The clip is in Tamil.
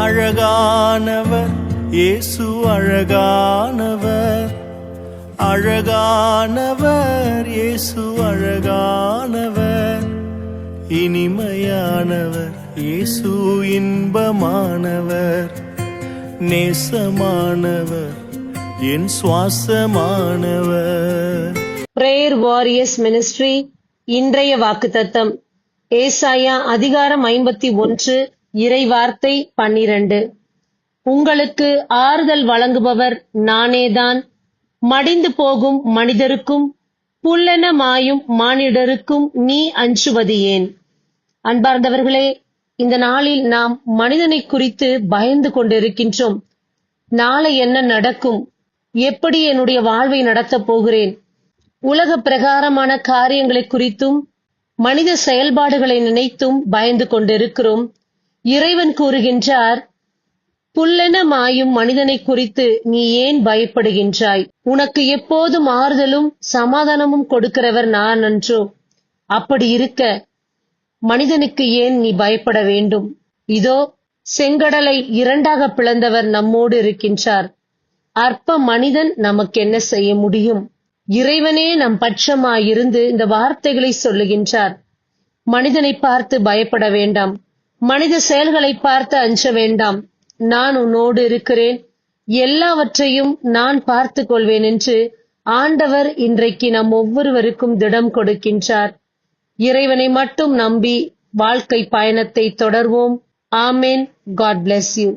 அழகானவர் இயேசு அழகானவர், அழகானவர் இயேசு அழகானவர், இனிமையானவர் இயேசு இன்பமானவர், நேசமானவர் என் சுவாசமானவர். பிரேயர் வாரியர்ஸ் மினிஸ்ட்ரி இன்றைய வாக்குத்தத்தம் ஏசாயா அதிகாரம் 51 இறைவார்த்தை 12. உங்களுக்கு ஆறுதல் வழங்குபவர் நானேதான். மடிந்து போகும் மனிதருக்கும் புல்லென மாயும் மானிடருக்கும் நீ அஞ்சுவது ஏன்? அன்பார்ந்தவர்களே, இந்த நாளில் நாம் மனிதனை குறித்து பயந்து கொண்டிருக்கின்றோம். நாளை என்ன நடக்கும்? எப்படி என்னுடைய வாழ்வை நடத்தப் போகிறேன்? உலக பிரகாரமான காரியங்களை குறித்தும் மனித செயல்பாடுகளை நினைத்தும் பயந்து கொண்டிருக்கிறோம். இறைவன் கூறுகின்றார், புல்லென மாயும் மனிதனை குறித்து நீ ஏன் பயப்படுகின்றாய்? உனக்கு எப்போதும் ஆறுதலும் சமாதானமும் கொடுக்கிறவர் நான் அன்றோ? அப்படி இருக்க மனிதனுக்கு ஏன் நீ பயப்பட வேண்டும்? இதோ செங்கடலை 2ஆக பிளந்தவர் நம்மோடு இருக்கின்றார். அற்ப மனிதன் நமக்கு என்ன செய்ய முடியும்? இறைவனே நம் பட்சமாயிருந்து இந்த வார்த்தைகளை சொல்லுகின்றார். மனிதனை பார்த்து பயப்பட வேண்டாம், மனித செயல்களை பார்த்து அஞ்ச வேண்டாம். நான் உன்னோடு இருக்கிறேன், எல்லாவற்றையும் நான் பார்த்துக் கொள்வேன் என்று ஆண்டவர் இன்றைக்கு நம் ஒவ்வொருவருக்கும் திடம் கொடுக்கின்றார். இறைவனை மட்டும் நம்பி வாழ்க்கை பயணத்தை தொடர்வோம். ஆமேன். God bless you.